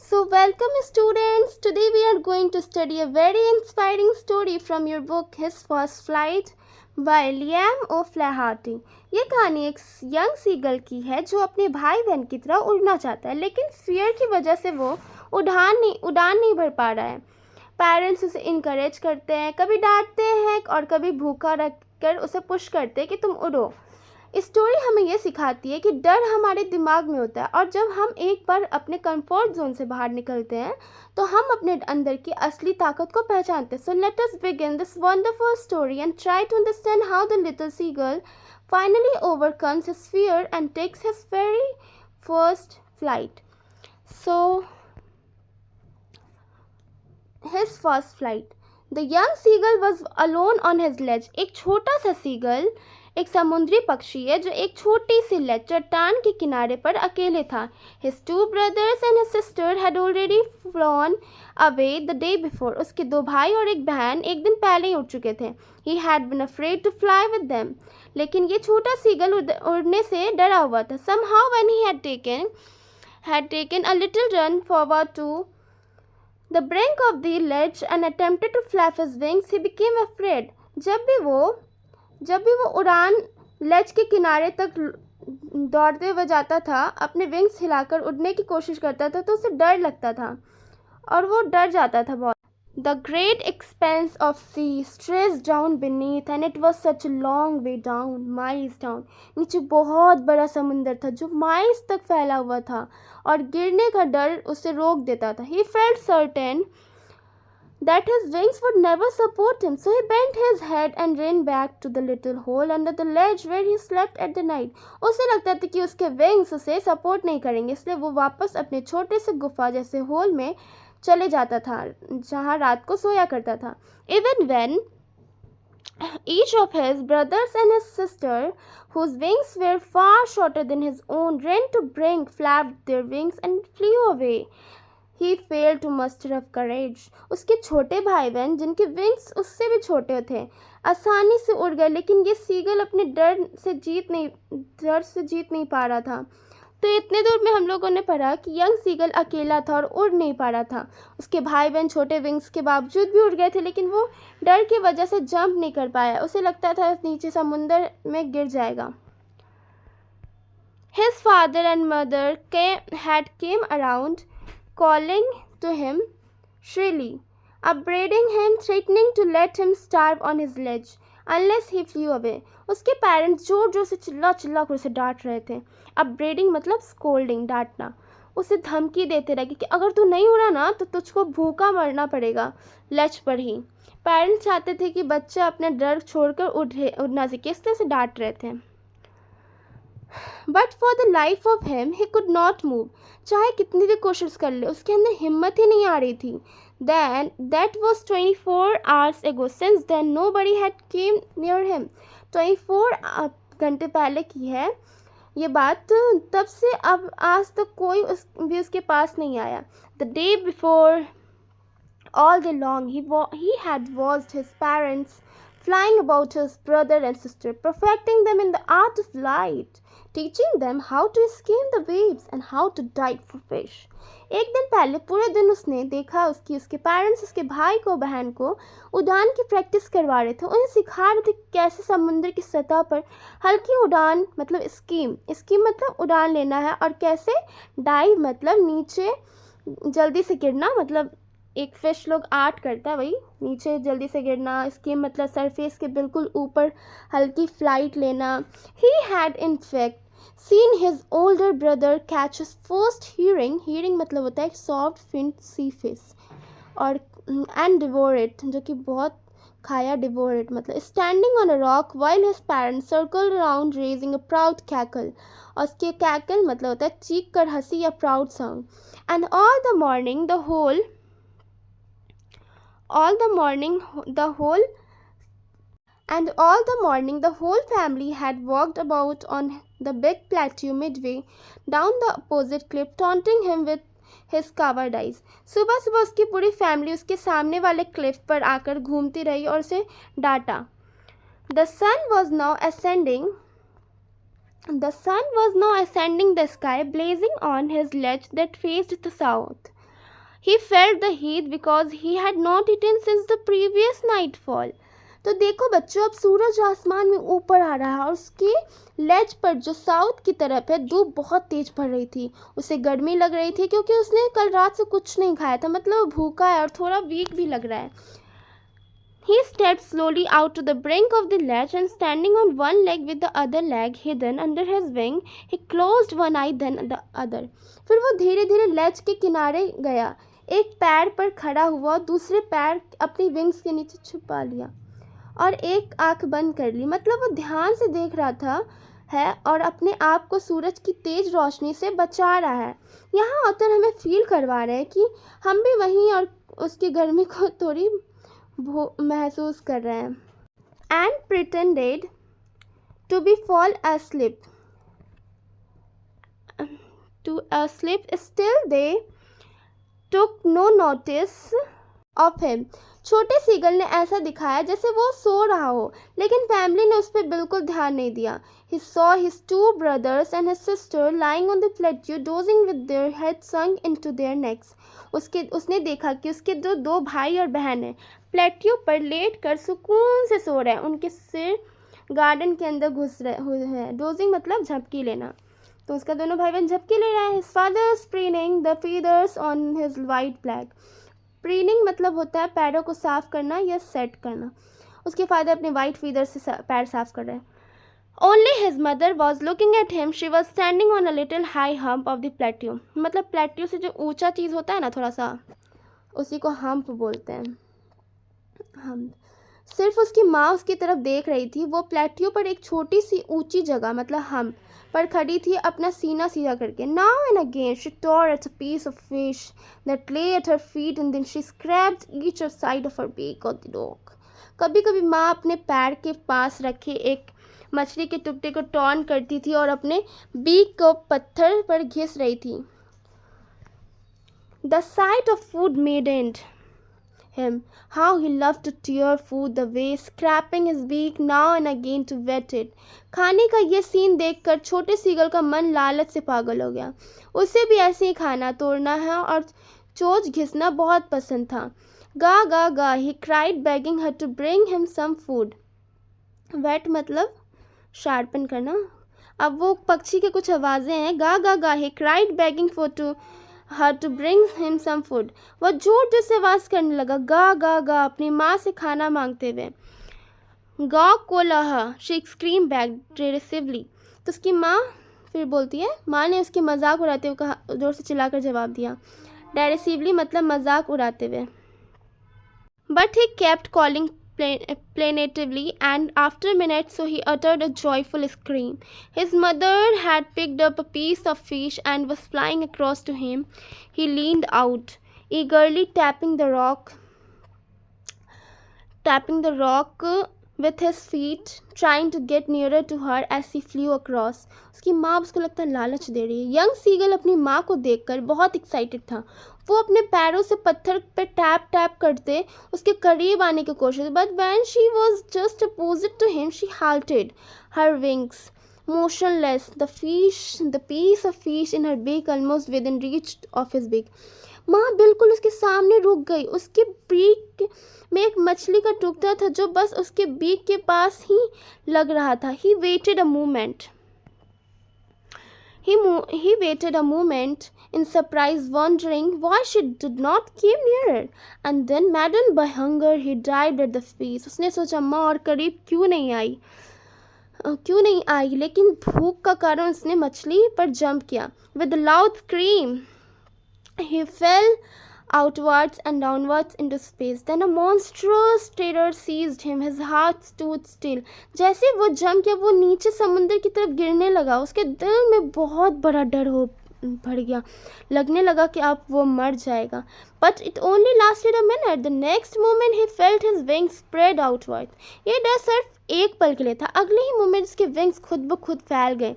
So, welcome students. Today we are going to study a very inspiring story from your book His First Flight by Liam O'Flaherty. ये कहानी एक young seagull की है जो अपने भाई बहन की तरह उड़ना चाहता है, लेकिन फियर की वजह से वो उड़ान नहीं भर पा रहा है। पेरेंट्स उसे इनकरेज करते हैं, कभी डांटते हैं और कभी भूखा रखकर उसे पुश करते हैं कि तुम उड़ो। स्टोरी हमें यह सिखाती है कि डर हमारे दिमाग में होता है और जब हम एक बार अपने कंफर्ट जोन से बाहर निकलते हैं तो हम अपने अंदर की असली ताकत को पहचानते हैं। So let us begin this wonderful story and try to understand how the little seagull finally overcomes his fear and takes his very first flight. So, his first flight. The young seagull was alone on his ledge. एक छोटा सा seagull एक समुद्री पक्षी है जो एक छोटी सी लेज चट्टान के किनारे पर अकेले था। His two brothers and his sister had already flown away the day before. उसके दो भाई और एक बहन एक दिन पहले ही उड़ चुके थे। He had been afraid to fly with them. लेकिन ये छोटा सीगल उड़ने से डरा हुआ था। Somehow when he had taken a little run forward to the brink of the ledge and attempted to flap his wings, he became afraid. जब भी वो उड़ान लेज के किनारे तक दौड़ते हुए जाता था, अपने विंग्स हिलाकर उड़ने की कोशिश करता था तो उसे डर लगता था और वो डर जाता था बहुत। The great expanse of sea stretched down beneath and it was such a long way down, miles down. नीचे बहुत बड़ा समुंदर था जो माइल्स तक फैला हुआ था और गिरने का डर उसे रोक देता था। He felt certain that his wings would never support him, so he bent his head and ran back to the little hole under the ledge where he slept at the night. उसे लगता था कि उसके wings उसे support नहीं करेंगे, इसलिए वो वापस अपने छोटे से गुफा जैसे होल में चले जाता था जहाँ रात को सोया करता था। Even when each of his brothers and his sister, whose wings were far shorter than his own, ran to brink, flapped their wings and flew away, he failed to muster up courage. उसके छोटे भाई बहन जिनके wings उससे भी छोटे थे आसानी से उड़ गए, लेकिन ये सीगल अपने डर से जीत नहीं पा रहा था। तो इतने दूर में हम लोगों ने पढ़ा कि यंग सीगल अकेला था और उड़ नहीं पा रहा था। उसके भाई बहन छोटे विंग्स के बावजूद भी उड़ गए थे, लेकिन वो डर की वजह से जंप नहीं कर पाया। उसे लगता था नीचे समुंदर में गिर जाएगा। His father and mother came around, calling to him shrilly, upbraiding him, threatening to let him starve on his ledge unless he flew away. उसके पेरेंट्स जोर जोर से चिल्ला कर उसे डांट रहे थे। अपब्रेडिंग मतलब स्कोल्डिंग, डांटना। उसे धमकी देते रहे कि अगर तू नहीं उड़ा ना तो तुझको भूखा मरना पड़ेगा लेज पर ही। पेरेंट्स चाहते थे कि बच्चा अपना डर छोड़कर उड़ना सीखे, इसलिए उसे डांट रहे थे। But for the life of him he could not move. चाहे कितनी भी कोशिश कर ले उसके अंदर हिम्मत ही नहीं आ रही थी। Then that was 24 hours ago. Since then nobody had came near him. 24 घंटे पहले की है ये बात, तब से अब आज तक कोई भी उसके पास नहीं आया। The day before, all day long he had watched his parents flying about his brother and sister, perfecting them in the art of flight, teaching them how to skim the waves and how to dive for fish. एक दिन पहले पूरे दिन उसने देखा उसके parents उसके भाई को बहन को उड़ान की प्रैक्टिस करवा रहे थे। उन्हें सिखा रहे थे कैसे समुद्र की सतह पर हल्की उड़ान मतलब स्कीम मतलब उड़ान लेना है, और कैसे डाइव मतलब नीचे जल्दी से गिरना, मतलब एक फिश लोग आर्ट करता है वही नीचे जल्दी से गिरना। स्कीम मतलब सरफेस के बिल्कुल ऊपर हल्की फ्लाइट लेना। He had in fact seen his older brother catch his first hearing मतलब होता है एक soft faint sea fish, और and devour it जो कि बहुत खाया, devour it मतलब standing on a rock while his parents circled around raising a proud cackle, और उसके cackle मतलब होता है चीख कर हंसी या proud sound। And all the morning the whole family had walked about on the big plateau midway down the opposite cliff, taunting him with his cowardice. सुबह सुबह उसकी पूरी फैमिली उसके सामने वाले क्लिफ पर आकर घूमती रही और उसे डांटा। The sun was now ascending the sky, blazing on his ledge that faced the south. He felt the heat because he had not eaten since the previous nightfall. तो देखो बच्चों, अब सूरज आसमान में ऊपर आ रहा है और उसके लेज पर जो साउथ की तरफ है धूप बहुत तेज पड़ रही थी। उसे गर्मी लग रही थी क्योंकि उसने कल रात से कुछ नहीं खाया था, मतलब वो भूखा है और थोड़ा वीक भी लग रहा है। He stepped slowly out to the brink of the ledge and standing on one leg with the other leg hidden under his wing, he closed one eye then the other. फिर वो धीरे धीरे लेज के किनारे गया, एक पैर पर खड़ा हुआ, दूसरे पैर अपनी विंग्स के नीचे छुपा लिया और एक आंख बंद कर ली। मतलब वो ध्यान से देख रहा था है और अपने आप को सूरज की तेज रोशनी से बचा रहा है। यहाँ ऑथर हमें फील करवा रहे हैं कि हम भी वहीं और उसकी गर्मी को थोड़ी महसूस कर रहे हैं। And pretended to be fall asleep still they took no notice of him. छोटे सीगल ने ऐसा दिखाया जैसे वो सो रहा हो, लेकिन फैमिली ने उस पर बिल्कुल ध्यान नहीं दिया। He saw his two brothers and his sister lying on the plateau dozing with their heads sunk into their necks. उसने देखा कि उसके जो दो भाई और बहन हैं प्लेट्यू पर लेट कर सुकून से सो रहे हैं, उनके सिर गार्डन के अंदर घुस रहे हुए हैं। डोजिंग मतलब झपकी लेना, तो उसका दोनों भाई बहन झपकी ले रहा है। His father preening the feathers on his white flag. Preening मतलब होता है पैरों को साफ करना या सेट करना। उसके फादर अपने वाइट फीदर से पैर साफ कर रहे हैं। Only his mother was looking at him. She was standing on a little high hump of the plateau. मतलब प्लेट्यू से जो ऊंचा चीज़ होता है ना थोड़ा सा, उसी को हम्प बोलते हैं। हम्प। सिर्फ उसकी माँ उसकी तरफ देख रही थी। वो प्लेट्यू पर एक छोटी सी ऊंची जगह मतलब हम्प पर खड़ी थी, अपना सीना सीधा करके। Now and again she tore at a piece of fish that lay at her feet and then she scraped each side of her beak on the dog. कभी कभी माँ अपने पैर के पास रखे एक मछली के टुकड़े को टॉर्न करती थी और अपने बीक को पत्थर पर घिस रही थी। The sight of food maddened him. How he loved to tear food the way, scraping his beak now and again to wet it. खाने का ये सीन देखकर छोटे सीगल का मन लालच से पागल हो गया। उसे भी ऐसे ही खाना तोड़ना है और चोंच घिसना बहुत पसंद था। गा गा गा, he cried begging her to bring him some food. Wet मतलब शार्पन करना। अब वो पक्षी के कुछ आवाज़ें हैं। गा गा गा, he cried begging her to bring him some food. वह जोर जोर से आवाज़ करने लगा, गा गा गा, अपनी माँ से खाना मांगते हुए। गा कोलाहा, she screamed back derisively. तो उसकी माँ फिर बोलती है, माँ ने उसकी मजाक उड़ाते हुए कहा, जोर से चिल्लाकर जवाब दिया। derisively मतलब मजाक उड़ाते हुए। But he kept calling plaintively, and after minutes so he uttered a joyful scream. His mother had picked up a piece of fish and was flying across to him. He leaned out, eagerly tapping the rock with his feet, trying to get nearer to her as he flew across. उसकी माँ उसको लगता है लालच दे रही है। Young seagull अपनी माँ को देखकर बहुत एक्साइटेड था। वो अपने पैरों से पत्थर पे टैप टैप करते उसके करीब आने की कोशिश, but when she was just opposite to him, she halted, her wings motionless, the piece of fish in her beak almost within reach of his beak. माँ बिल्कुल उसके सामने रुक गई। उसके बीक में एक मछली का टुकड़ा था जो बस उसके बीक के पास ही लग रहा था। He waited a moment in surprise, wondering why she did not come nearer. And then, maddened by hunger, he dived at the fish. उसने सोचा माँ और करीब क्यों नहीं आई, लेकिन भूख का कारण उसने मछली पर जंप किया। With a loud scream, he fell outwards and downwards into space. Then a monstrous terror seized him. His heart stood still. जैसे वो जंप किया, वो नीचे समुद्र की तरफ गिरने लगा। उसके दिल में बहुत बड़ा डर भर गया। लगने लगा कि अब वो मर जाएगा। But it only lasted a minute. The next moment he felt his wings spread outward. ये डर सिर्फ एक पल के लिए था। अगले ही मोमेंट उसके विंग्स खुद ब खुद फैल गए।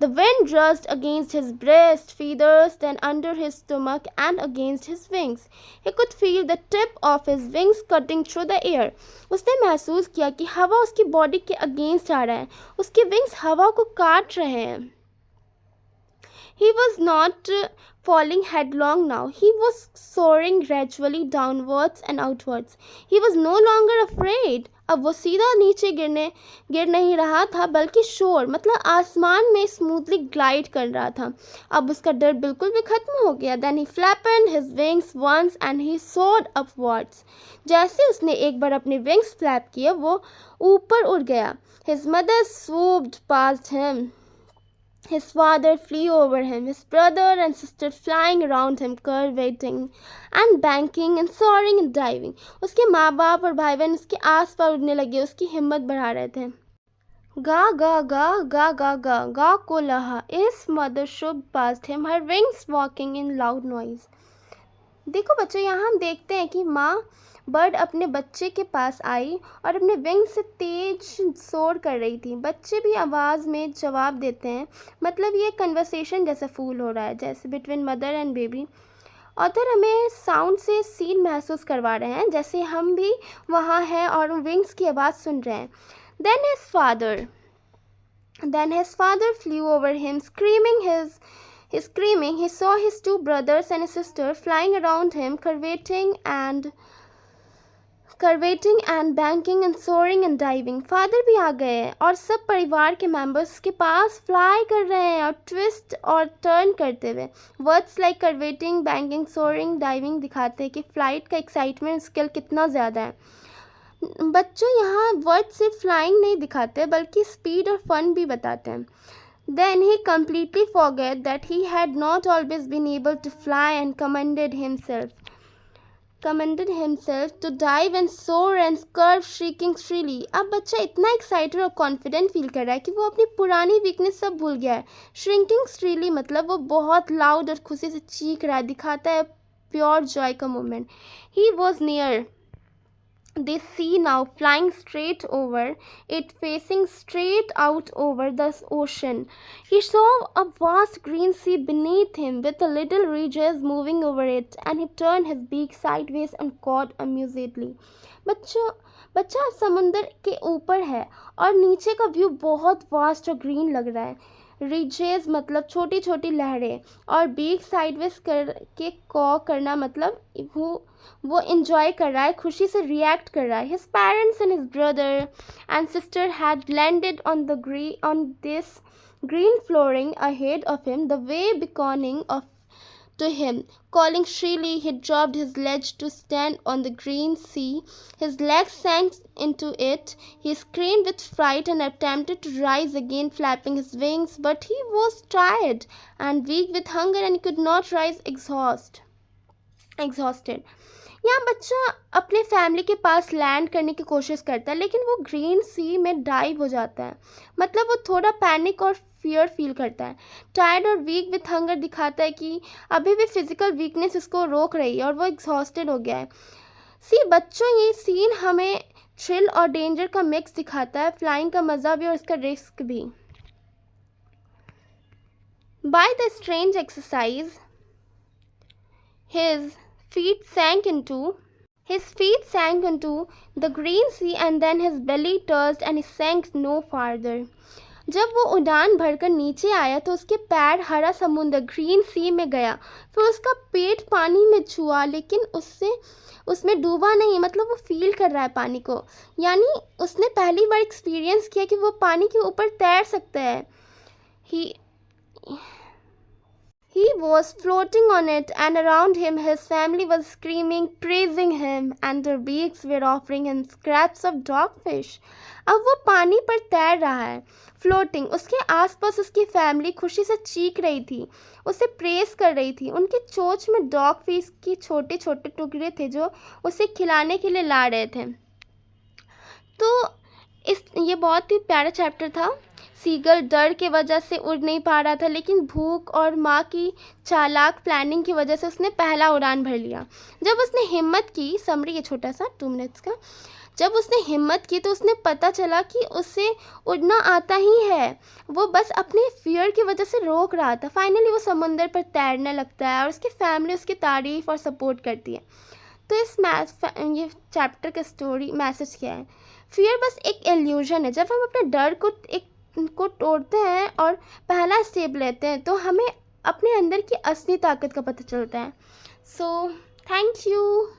The wind rushed against his breast, feathers, then under his stomach and against his wings. He could feel the tip of his wings cutting through the air. उसने महसूस किया कि हवा उसकी बॉडी के अगेंस्ट आ रहा है। उसके विंग्स हवा को काट रहे हैं। He was not falling headlong now. He was soaring gradually downwards and outwards. He was no longer afraid. अब वो सीधा नीचे गिर नहीं रहा था, बल्कि शोर मतलब आसमान में स्मूथली ग्लाइड कर रहा था. अब उसका डर बिल्कुल भी खत्म हो गया. Then he flapped his wings once and he soared upwards. जैसे उसने एक बार अपने विंग्स फ्लैप किए, वो ऊपर उड़ गया. His mother swooped past him. His father flew over him, his brother and sister flying around him, curveting and banking and soaring and diving. उसके माँ बाप और भाई बहन उसके आस पास उड़ने लगे, उसकी हिम्मत बढ़ा रहे थे. गा गा गा गा गा गा गा को लहा. His mother shook past him, her wings walking in loud noise. देखो बच्चों, यहाँ हम देखते हैं कि माँ बर्ड अपने बच्चे के पास आई और अपने विंग से तेज शोर कर रही थी. बच्चे भी आवाज़ में जवाब देते हैं. मतलब ये कन्वर्सेशन जैसा फूल हो रहा है, जैसे between mother and baby. Author हमें साउंड से सीन महसूस करवा रहे हैं, जैसे हम भी वहाँ हैं और विंग्स की आवाज़ सुन रहे हैं. Then his father flew over him, screaming. He saw his two brothers and his sister flying around him, curveting and banking and soaring and diving. Father भी आ गए हैं और सब परिवार के मेंबर्स उसके पास फ्लाई कर रहे हैं और ट्विस्ट और टर्न करते हुए. Words like curvating, banking, soaring, diving दिखाते हैं कि फ्लाइट का एक्साइटमेंट स्किल कितना ज़्यादा है. बच्चों यहाँ वर्ड सिर्फ फ्लाइंग नहीं दिखाते बल्कि स्पीड और फन भी बताते हैं. Then he completely forgot that he had not always been able to fly and commanded himself to dive and soar and curve, shrieking shrilly. अब बच्चा इतना एक्साइटेड और कॉन्फिडेंट फील कर रहा है कि वो अपनी पुरानी वीकनेस सब भूल गया है. श्रिंकिंग श्रीली मतलब वो बहुत लाउड और खुशी से चीख रहा है, दिखाता है प्योर जॉय का moment. He was near the sea now, flying straight over it, facing straight out over the ocean. He saw a vast green sea beneath him with the little ridges moving over it, and he turned his beak sideways and cawed amusedly. बच्चा समुंदर के ऊपर है और नीचे का view बहुत vast और ग्रीन लग रहा है. रिजेस मतलब छोटी छोटी लहरें और बीक साइडवेज करके कॉ करना मतलब वो एंजॉय कर रहा है, खुशी से रिएक्ट कर रहा है. His parents and his brother and sister had landed on this green flooring ahead of him, the wave beckoning to him. Calling shrilly, he dropped his ledge to stand on the green sea. His legs sank into it. He screamed with fright and attempted to rise again, flapping his wings, but he was tired and weak with hunger and he could not rise exhausted. यहाँ बच्चा अपने family के पास land करने की कोशिश करता है, लेकिन वो ग्रीन सी में डाइव हो जाता है. मतलब वो थोड़ा पैनिक और फियर फील करता है. टायर्ड और वीक विथ हंगर दिखाता है कि अभी भी फिजिकल वीकनेस इसको रोक रही है और वो एग्जॉस्टेड हो गया है. बच्चों, ये सीन हमें थ्रिल और डेंजर का मिक्स दिखाता है, फ्लाइंग का मज़ा भी और इसका रिस्क भी. By the strange exercise his feet sank into the green sea and then his belly touched and he sank no farther. जब वो उड़ान भरकर नीचे आया तो उसके पैर हरा समुद्र ग्रीन सी में गया. फिर उसका पेट पानी में छुआ, लेकिन उसमें डूबा नहीं. मतलब वो फील कर रहा है पानी को, यानी उसने पहली बार एक्सपीरियंस किया कि वो पानी के ऊपर तैर सकता है. He was floating on it, and around him his family was screaming, praising him, and their beaks were offering him scraps of dogfish. अब वो पानी पर तैर रहा है, फ्लोटिंग. उसके आसपास उसकी फैमिली खुशी से चीख रही थी, उसे प्रेस कर रही थी. उनकी चोंच में डॉगफिश के छोटे छोटे टुकड़े थे जो उसे खिलाने के लिए ला रहे थे. तो ये बहुत ही प्यारा चैप्टर था. सीगल डर के वजह से उड़ नहीं पा रहा था, लेकिन भूख और माँ की चालाक प्लानिंग की वजह से उसने पहला उड़ान भर लिया. जब उसने हिम्मत की, समरी ये छोटा सा 2 मिनट्स का, जब उसने हिम्मत की तो उसने पता चला कि उसे उड़ना आता ही है, वो बस अपने फियर की वजह से रोक रहा था. फाइनली वो समंदर पर तैरने लगता है और उसकी फैमिली उसकी तारीफ़ और सपोर्ट करती है. तो ये चैप्टर का स्टोरी मैसेज क्या है? फियर बस एक इल्यूजन है. जब हम अपने डर को तोड़ते हैं और पहला स्टेप लेते हैं तो हमें अपने अंदर की असली ताकत का पता चलता है। So thank you.